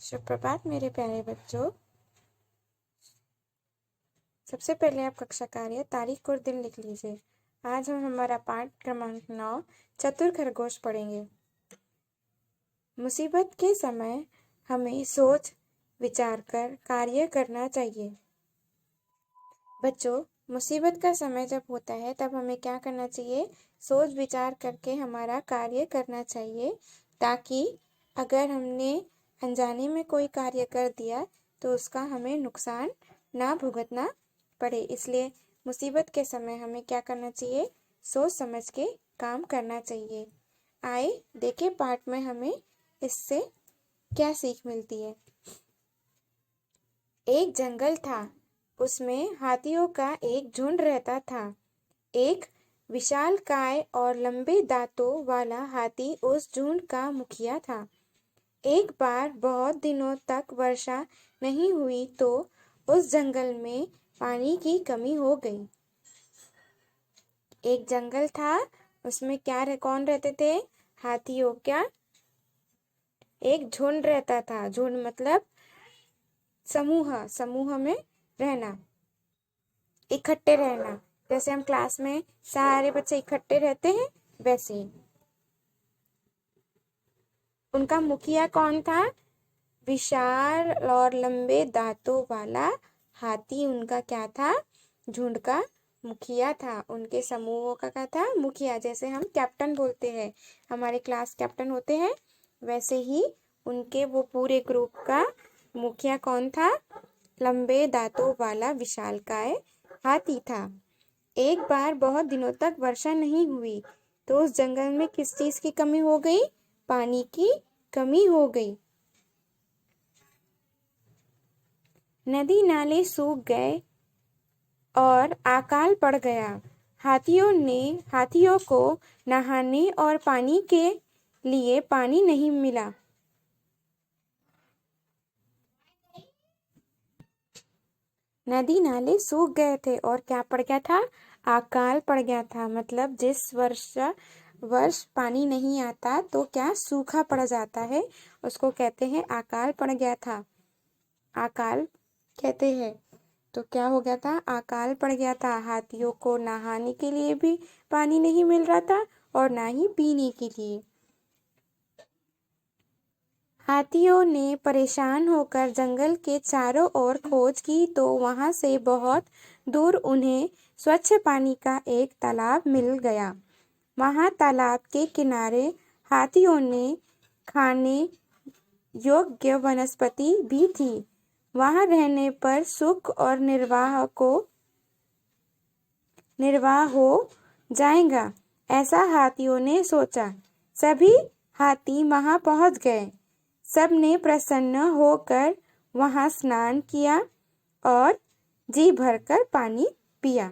सुप्रभात मेरे प्यारे बच्चों। सबसे पहले आप कक्षा कार्य तारीख और दिन लिख लीजिए। आज हम हमारा पाठ क्रमांक 9 चतुर खरगोश पढ़ेंगे। मुसीबत के समय हमें सोच विचार कर कार्य करना चाहिए। बच्चों, मुसीबत का समय जब होता है तब हमें क्या करना चाहिए? सोच विचार करके हमारा कार्य करना चाहिए, ताकि अगर हमने अनजाने में कोई कार्य कर दिया तो उसका हमें नुकसान ना भुगतना पड़े। इसलिए मुसीबत के समय हमें क्या करना चाहिए? सोच समझ के काम करना चाहिए। आए देखे पाठ में हमें इससे क्या सीख मिलती है। एक जंगल था, उसमें हाथियों का एक झुंड रहता था। एक विशालकाय और लंबे दांतों वाला हाथी उस झुंड का मुखिया था। एक बार बहुत दिनों तक वर्षा नहीं हुई तो उस जंगल में पानी की कमी हो गई। एक जंगल था, उसमें कौन रहते थे? हाथियों का एक झुंड रहता था। झुंड मतलब समूह में रहना, इकट्ठे रहना। जैसे हम क्लास में सारे बच्चे इकट्ठे रहते हैं, वैसे ही उनका मुखिया कौन था? विशाल और लंबे दांतों वाला हाथी उनका क्या था? झुंड का मुखिया था। उनके समूहों का क्या था? मुखिया। जैसे हम कैप्टन बोलते हैं, हमारे क्लास कैप्टन होते हैं, वैसे ही उनके वो पूरे ग्रुप का मुखिया कौन था? लंबे दांतों वाला विशालकाय हाथी था। एक बार बहुत दिनों तक वर्षा नहीं हुई तो उस जंगल में किस चीज की कमी हो गई? पानी की कमी हो गई। नदी नाले सूख गए और अकाल पड़ गया। हाथियों को नहाने और पानी के लिए पानी नहीं मिला। नदी नाले सूख गए थे और क्या पड़ गया था? अकाल पड़ गया था। मतलब जिस वर्ष पानी नहीं आता तो क्या सूखा पड़ जाता है, उसको कहते हैं अकाल पड़ गया था। अकाल कहते हैं। तो क्या हो गया था? अकाल पड़ गया था। हाथियों को नहाने के लिए भी पानी नहीं मिल रहा था और ना ही पीने के लिए। हाथियों ने परेशान होकर जंगल के चारों ओर खोज की तो वहां से बहुत दूर उन्हें स्वच्छ पानी का एक तालाब मिल गया। वहां तालाब के किनारे हाथियों ने खाने योग्य वनस्पति भी थी। वहां रहने पर सुख और निर्वाह हो जाएगा, ऐसा हाथियों ने सोचा। सभी हाथी वहां पहुंच गए। सबने प्रसन्न होकर वहां स्नान किया और जी भरकर पानी पिया।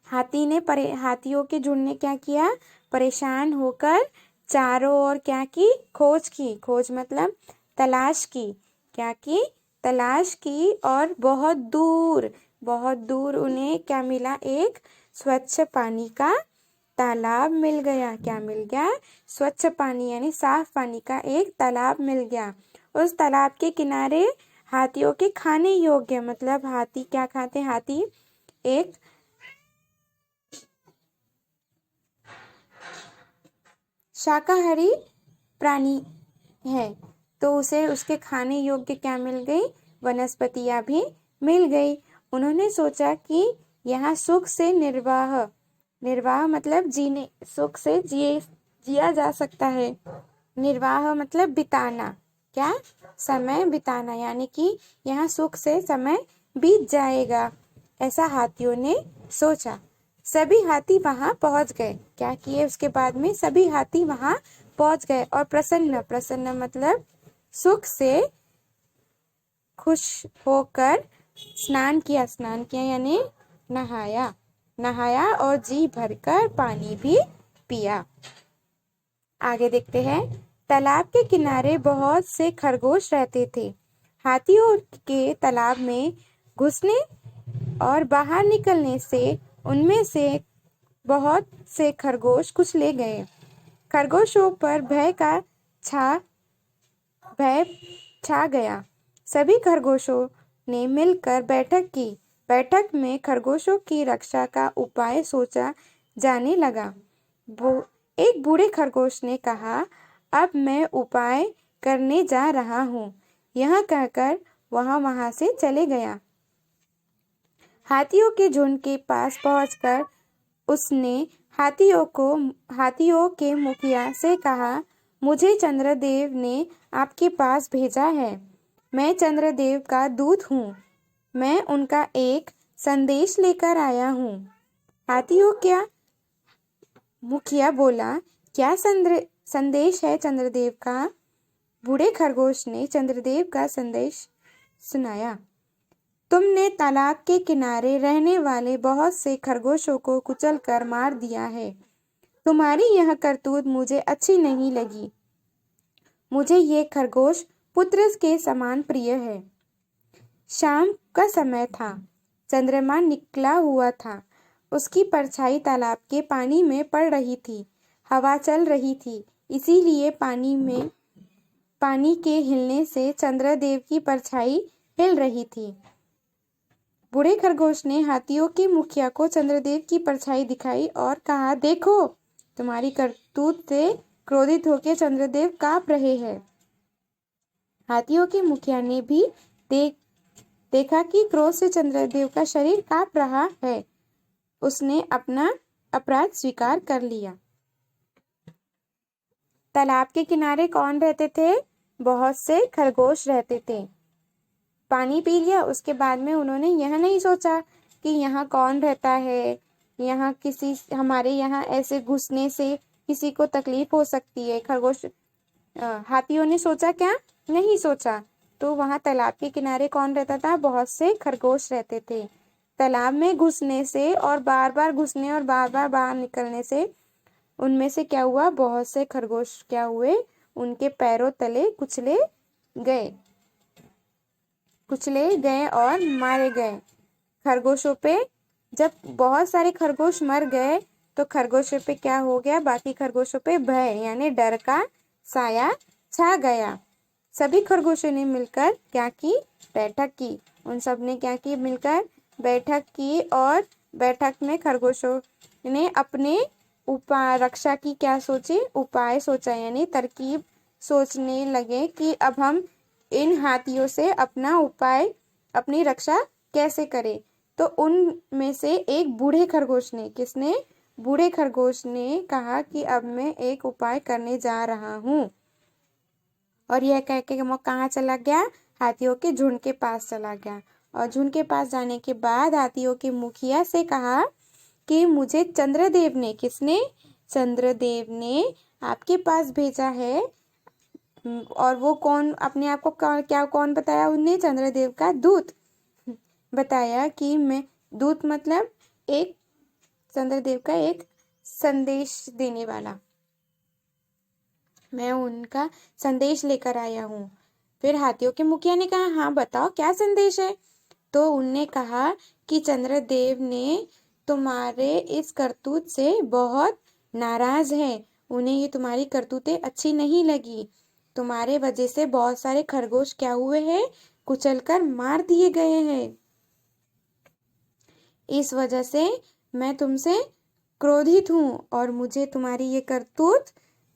हाथियों के झुंड ने क्या किया? परेशान होकर चारों ओर क्या की? खोज की। खोज मतलब तलाश की। क्या की? तलाश की। और बहुत दूर उन्हें क्या मिला? एक स्वच्छ पानी का तालाब मिल गया। क्या मिल गया? स्वच्छ पानी यानी साफ पानी का एक तालाब मिल गया। उस तालाब के किनारे हाथियों के खाने योग्य, मतलब हाथी क्या खाते? हाथी एक शाकाहारी प्राणी है, तो उसे उसके खाने योग्य क्या मिल गई? वनस्पतियां भी मिल गई। उन्होंने सोचा कि यहाँ सुख से निर्वाह मतलब जीने, सुख से जिया जा सकता है। निर्वाह मतलब बिताना, क्या? समय बिताना, यानी कि यहाँ सुख से समय बीत जाएगा, ऐसा हाथियों ने सोचा। सभी हाथी वहां पहुंच गए। क्या किए उसके बाद में? सभी हाथी वहां पहुंच गए और प्रसन्न मतलब सुख से खुश होकर स्नान किया यानी नहाया और जी भरकर पानी भी पिया। आगे देखते हैं। तालाब के किनारे बहुत से खरगोश रहते थे। हाथियों के तालाब में घुसने और बाहर निकलने से उनमें से बहुत से खरगोश कुचले गए। खरगोशों पर भय का भय छा गया। सभी खरगोशों ने मिलकर बैठक की। बैठक में खरगोशों की रक्षा का उपाय सोचा जाने लगा। एक बूढ़े खरगोश ने कहा, अब मैं उपाय करने जा रहा हूँ। यह कहकर वहां से चले गया। हाथियों के झुंड के पास पहुंचकर उसने हाथियों के मुखिया से कहा, मुझे चंद्रदेव ने आपके पास भेजा है। मैं चंद्रदेव का दूत हूँ। मैं उनका एक संदेश लेकर आया हूँ। हाथियों क्या मुखिया बोला, क्या संदेश है चंद्रदेव का? बूढ़े खरगोश ने चंद्रदेव का संदेश सुनाया। तुमने तालाब के किनारे रहने वाले बहुत से खरगोशों को कुचलकर मार दिया है। तुम्हारी यह करतूत मुझे अच्छी नहीं लगी। मुझे ये खरगोश पुत्र के समान प्रिय है। शाम का समय था। चंद्रमा निकला हुआ था। उसकी परछाई तालाब के पानी में पड़ रही थी। हवा चल रही थी, इसीलिए पानी के हिलने से चंद्रदेव की परछाई हिल रही थी। बूढ़े खरगोश ने हाथियों के मुखिया को चंद्रदेव की परछाई दिखाई और कहा, देखो, तुम्हारी करतूत से क्रोधित होकर चंद्रदेव कांप रहे हैं। हाथियों के मुखिया ने भी देखा कि क्रोध से चंद्रदेव का शरीर कांप रहा है। उसने अपना अपराध स्वीकार कर लिया। तालाब के किनारे कौन रहते थे? बहुत से खरगोश रहते थे। पानी पी लिया, उसके बाद में उन्होंने यह नहीं सोचा कि यहाँ कौन रहता है, यहाँ हमारे यहाँ ऐसे घुसने से किसी को तकलीफ हो सकती है। हाथियों ने सोचा क्या? नहीं सोचा। तो वहाँ तालाब के किनारे कौन रहता था? बहुत से खरगोश रहते थे। तालाब में घुसने से और बार बार घुसने और बार बार बाहर निकलने से उनमें से क्या हुआ? बहुत से खरगोश क्या हुए? उनके पैरों तले कुचले गए और मारे गए। खरगोशों पे जब बहुत सारे खरगोश मर गए तो खरगोशों पे क्या हो गया? बाकी खरगोशों पे भय यानी डर का साया छा गया। सभी खरगोशों ने मिलकर क्या की? बैठक की। उन सब ने क्या की? मिलकर बैठक की और बैठक में खरगोशों ने अपने रक्षा की क्या सोची? उपाय सोचा यानी तरकीब सोचने लगे कि अब हम इन हाथियों से अपनी रक्षा कैसे करें। तो उनमें से एक बूढ़े खरगोश ने बूढ़े खरगोश ने कहा कि अब मैं एक उपाय करने जा रहा हूँ। और यह कह के वो कहाँ चला गया? हाथियों के झुंड के पास चला गया। और झुंड के पास जाने के बाद हाथियों के मुखिया से कहा कि मुझे चंद्रदेव ने आपके पास भेजा है। और वो कौन अपने आप को कौन बताया? उन्हें चंद्रदेव का दूत बताया कि मैं दूत मतलब एक चंद्रदेव का एक संदेश देने वाला। मैं उनका संदेश लेकर आया हूँ। फिर हाथियों के मुखिया ने कहा, हाँ बताओ क्या संदेश है? तो उनने कहा कि चंद्रदेव ने तुम्हारे इस करतूत से बहुत नाराज है। उन्हें ये तुम्हारी करतूतें अच्छी नहीं लगी। तुम्हारे वजह से बहुत सारे खरगोश क्या हुए हैं? कुचलकर मार दिए गए हैं। इस वजह से मैं तुमसे क्रोधित हूँ और मुझे तुम्हारी ये करतूत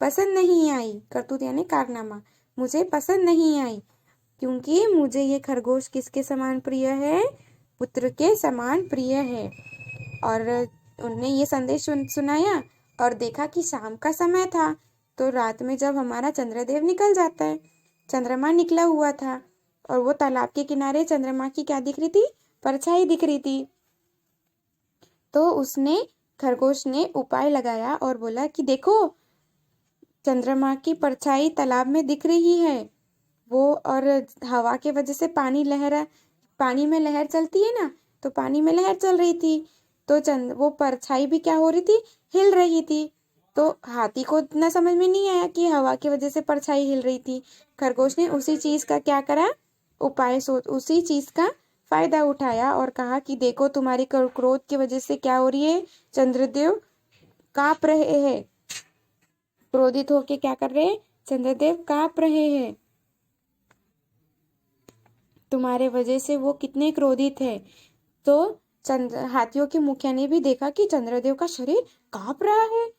पसंद नहीं आई। करतूत यानी कारनामा मुझे पसंद नहीं आई, क्योंकि मुझे ये खरगोश किसके समान प्रिय है? पुत्र के समान प्रिय है। और उनने ये संदेश सुनाया और देखा कि शाम का समय था। तो रात में जब हमारा चंद्रदेव निकल जाता है, चंद्रमा निकला हुआ था और वो तालाब के किनारे चंद्रमा की क्या दिख रही थी? परछाई दिख रही थी। तो खरगोश ने उपाय लगाया और बोला कि देखो, चंद्रमा की परछाई तालाब में दिख रही है। वो और हवा के वजह से पानी में लहर चलती है ना, तो पानी में लहर चल रही थी। तो वो परछाई भी क्या हो रही थी? हिल रही थी। तो हाथी को इतना समझ में नहीं आया कि हवा की वजह से परछाई हिल रही थी। खरगोश ने उसी चीज का क्या करा? उसी चीज का फायदा उठाया और कहा कि देखो, तुम्हारी क्रोध की वजह से क्या हो रही है? चंद्रदेव कांप रहे हैं। क्रोधित होके क्या कर रहे हैं? चंद्रदेव कांप रहे हैं। तुम्हारे वजह से वो कितने क्रोधित है। तो हाथियों के मुखिया ने भी देखा कि चंद्रदेव का शरीर कांप रहा है,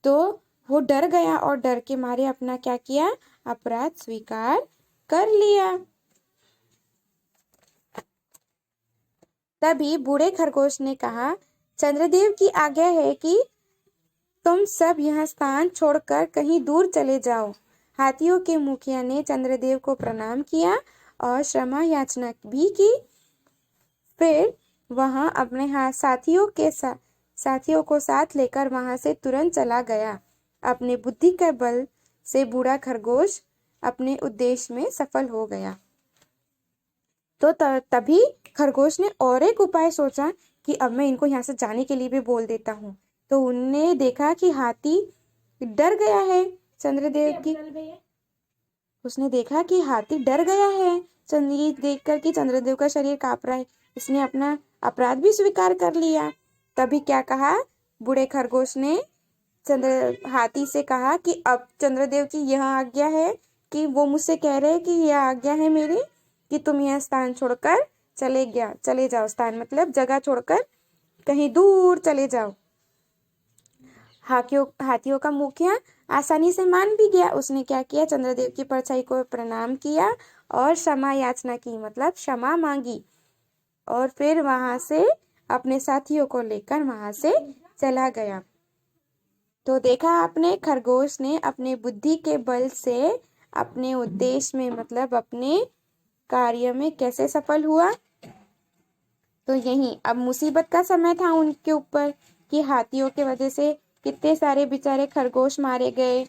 तो वो डर गया और डर के मारे अपना क्या किया, अपराध स्वीकार कर लिया। तभी बूढ़े खरगोश ने कहा, चंद्रदेव की आज्ञा है कि तुम सब यह स्थान छोड़कर कहीं दूर चले जाओ। हाथियों के मुखिया ने चंद्रदेव को प्रणाम किया और क्षमा याचना भी की। फिर वहां अपने साथियों को साथ लेकर वहां से तुरंत चला गया। अपने बुद्धि के बल से बूढ़ा खरगोश अपने उद्देश्य में सफल हो गया। तो तभी खरगोश ने और एक उपाय सोचा कि अब मैं इनको यहाँ से जाने के लिए भी बोल देता हूँ। तो उनने देखा कि हाथी डर गया है चंद्रदेव की उसने देखा कि हाथी डर गया है ये देखकर कि चंद्रदेव का शरीर कांप रहा है। इसने अपना अपराध भी स्वीकार कर लिया। तभी क्या कहा, बूढ़े खरगोश ने हाथी से कहा कि अब चंद्रदेव की यह आज्ञा है कि वो मुझसे कह रहे हैं कि यह आज्ञा है मेरी कि तुम यह स्थान छोड़कर चले जाओ। स्थान मतलब जगह छोड़कर कहीं दूर चले जाओ। हाथियों का मुखिया आसानी से मान भी गया। उसने क्या किया, चंद्रदेव की परछाई को प्रणाम किया और क्षमा याचना की, मतलब क्षमा मांगी, और फिर वहां से अपने साथियों को लेकर वहां से चला गया। तो देखा आपने, खरगोश ने अपने बुद्धि के बल से अपने उद्देश्य में मतलब अपने कार्य में कैसे सफल हुआ। तो यही अब मुसीबत का समय था उनके ऊपर कि हाथियों के वजह से कितने सारे बेचारे खरगोश मारे गए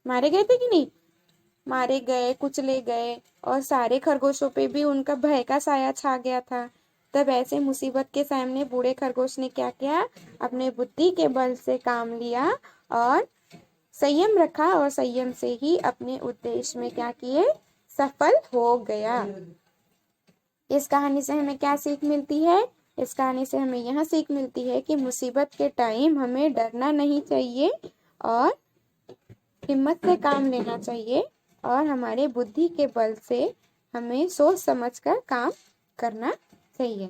थे कि नहीं, मारे गए, कुचले गए, और सारे खरगोशों पे भी उनका भय का साया छा गया था। तब ऐसे मुसीबत के सामने बूढ़े खरगोश ने क्या किया, अपने बुद्धि के बल से काम लिया और संयम रखा और संयम से ही अपने उद्देश्य में क्या किए, सफल हो गया। इस कहानी से हमें क्या सीख मिलती है? इस कहानी से हमें यह सीख मिलती है कि मुसीबत के टाइम हमें डरना नहीं चाहिए और हिम्मत से काम लेना चाहिए, और हमारे बुद्धि के बल से हमें सोच समझकर काम करना चाहिए।